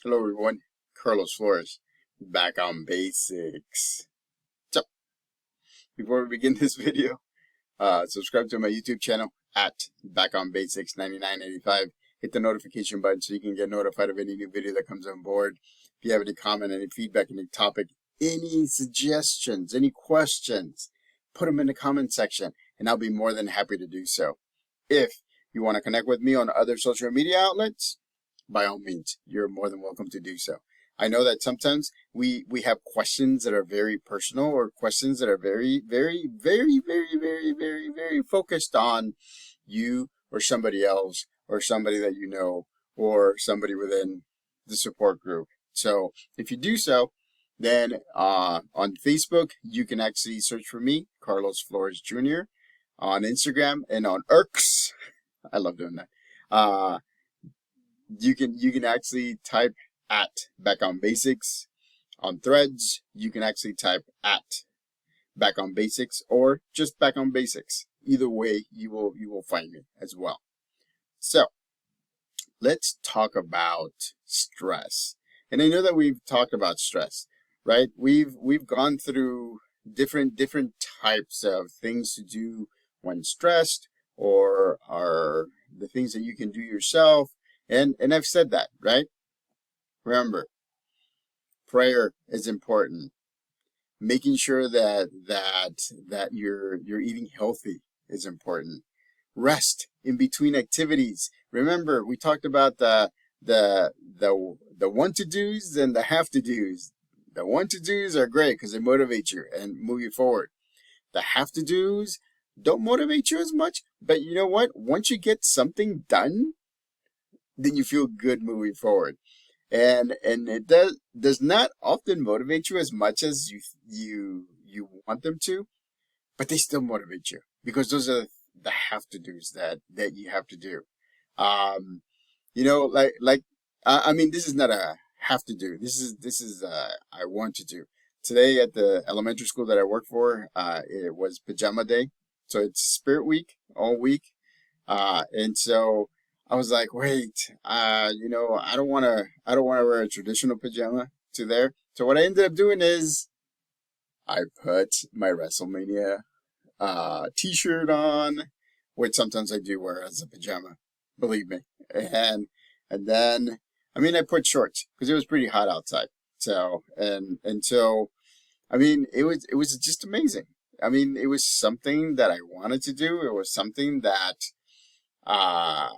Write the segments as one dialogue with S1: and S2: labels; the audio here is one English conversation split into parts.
S1: Hello everyone, Carlos Flores, back on basics. So, before we begin this video, subscribe to my YouTube channel at Back on Basics 9985. Hit the notification button so you can get notified of any new video that comes on board. If you have any comment, any feedback, any topic, any suggestions, any questions, put them in the comment section and I'll be more than happy to do so. If you want to connect with me on other social media outlets, by all means, you're more than welcome to do so. I know that sometimes we have questions that are very personal or questions that are very focused on you or somebody else or somebody that you know or somebody within the support group. So if you do so, then on Facebook, you can actually search for me, Carlos Flores Jr., on Instagram and on X. I love doing that. You can actually type at Back on Basics. On Threads, you can actually type at Back on Basics or just Back on Basics. Either way, you will find me as well. So let's talk about stress. And I know that we've talked about stress, right? We've gone through different types of things to do when stressed, or are the things that you can do yourself. And I've said that, right? Remember, prayer is important. Making sure that you're eating healthy is important. Rest in between activities. Remember, we talked about the want to do's and the have to do's. The want to do's are great because they motivate you and move you forward. The have to do's don't motivate you as much, but you know what? Once you get something done, then you feel good moving forward. And it does not often motivate you as much as you want them to, but they still motivate you because those are the have to do's that you have to do. Um, I mean, this is not a have to do. This is I want to do. Today at the elementary school that I work for, it was pajama day, so it's Spirit Week all week, and so I was like, wait, I don't want to wear a traditional pajama to there. So what I ended up doing is I put my WrestleMania t-shirt on, which sometimes I do wear as a pajama, believe me. And then, I mean, I put shorts because it was pretty hot outside. So and so, I mean, it was just amazing. I mean, it was something that I wanted to do. It was something that uh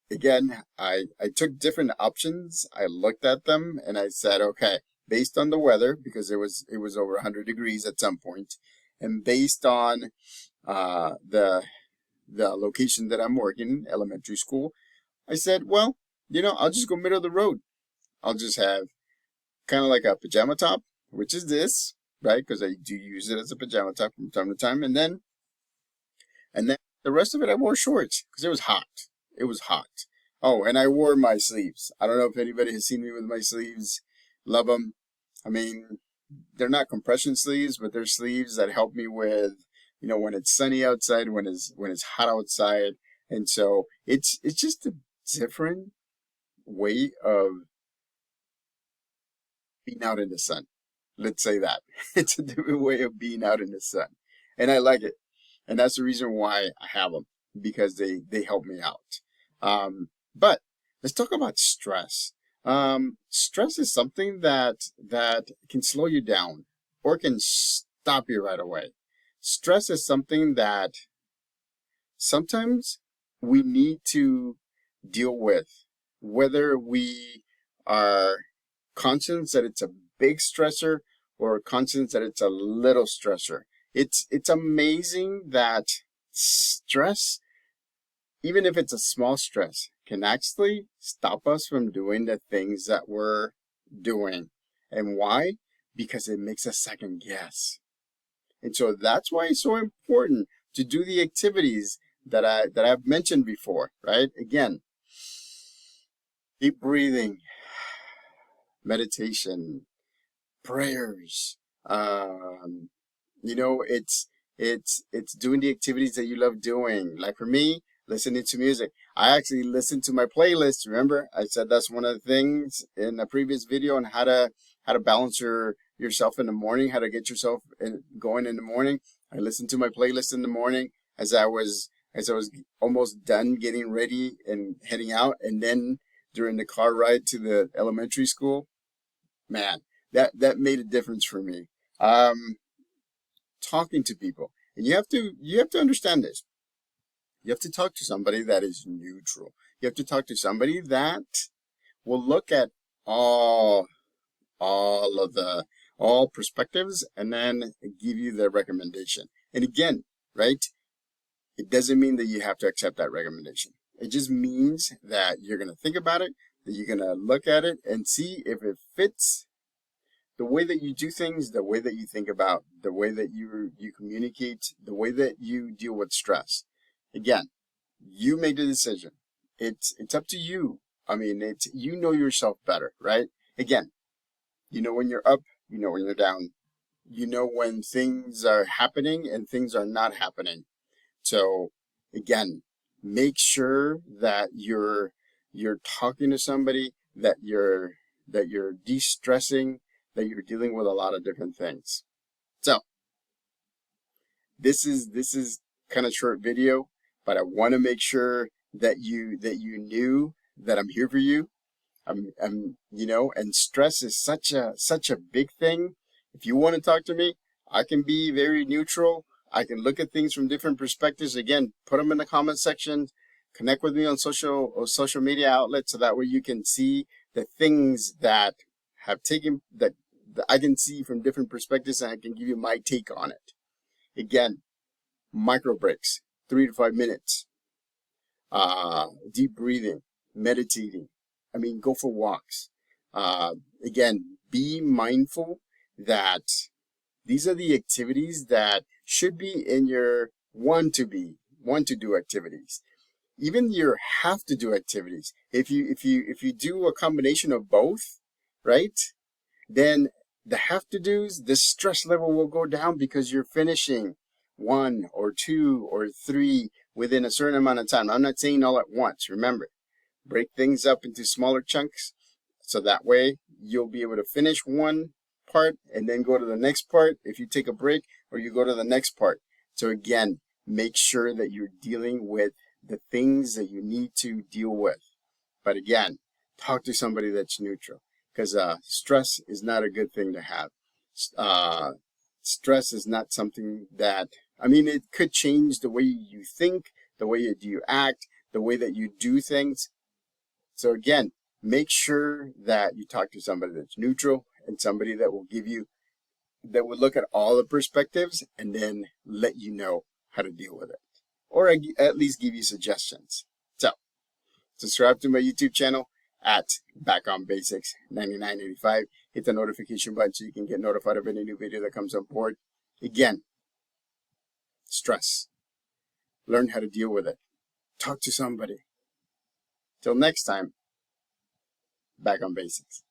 S1: again, I took different options. I looked at them and I said, okay, based on the weather, because it was over 100 degrees at some point, and based on the location that I'm working, elementary school, I said, well, I'll just go middle of the road. I'll just have kind of like a pajama top, which is this, right? Because I do use it as a pajama top from time to time, and then the rest of it I wore shorts because it was hot. It was hot. Oh, and I wore my sleeves. I don't know if anybody has seen me with my sleeves. Love them. I mean, they're not compression sleeves, but they're sleeves that help me with, when it's sunny outside, when it's hot outside, and so it's just a different way of being out in the sun. Let's say that it's a different way of being out in the sun, and I like it, and that's the reason why I have them because they help me out. But let's talk about stress. Stress is something that can slow you down or can stop you right away. Stress is something that sometimes we need to deal with, whether we are conscious that it's a big stressor or conscious that it's a little stressor. It's amazing that stress, even if it's a small stress, can actually stop us from doing the things that we're doing. And why? Because it makes us second guess. And so that's why it's so important to do the activities that I've mentioned before, right? Again, deep breathing, meditation, prayers. It's doing the activities that you love doing. Like for me, listening to music. I actually listen to my playlist. Remember, I said that's one of the things in a previous video on how to balance yourself in the morning, how to get yourself going in the morning. I listened to my playlist in the morning as I was almost done getting ready and heading out, and then during the car ride to the elementary school, man, that made a difference for me. Talking to people, and you have to understand this. You have to talk to somebody that is neutral. You have to talk to somebody that will look at all perspectives and then give you the recommendation. And again, right? It doesn't mean that you have to accept that recommendation. It just means that you're going to think about it, that you're going to look at it and see if it fits the way that you do things, the way that you think about, the way that you communicate, the way that you deal with stress. Again, you make the decision. It's up to you. I mean, you know yourself better, right? Again, you know when you're up, you know when you're down. You know when things are happening and things are not happening. So again, make sure that you're talking to somebody, that you're de-stressing, that you're dealing with a lot of different things. So this is kind of short video, but I want to make sure that you knew that I'm here for you. I'm and stress is such a big thing. If you want to talk to me, I can be very neutral. I can look at things from different perspectives. Again, put them in the comment section. Connect with me on social media outlets so that way you can see the things that have taken that I can see from different perspectives, and I can give you my take on it. Again, micro breaks, 3 to 5 minutes. Deep breathing, meditating. I mean, go for walks. Again, be mindful that these are the activities that should be in your want to do activities. Even your have to do activities. If you do a combination of both, right? Then the have to do's, the stress level will go down because you're finishing 1 or 2 or 3 within a certain amount of time. I'm not saying all at once. Remember, break things up into smaller chunks so that way you'll be able to finish one part and then go to the next part if you take a break, or you go to the next part. So again, make sure that you're dealing with the things that you need to deal with. But again, talk to somebody that's neutral, because stress is not a good thing to have. Stress is not something that, I mean, it could change the way you think, the way that you act, the way that you do things. So again, make sure that you talk to somebody that's neutral and somebody that will look at all the perspectives and then let you know how to deal with it, or at least give you suggestions. So subscribe to my YouTube channel at Back on Basics 9985. Hit the notification button so you can get notified of any new video that comes on board. Again, stress. Learn how to deal with it. Talk to somebody. Till next time, Back on Basics.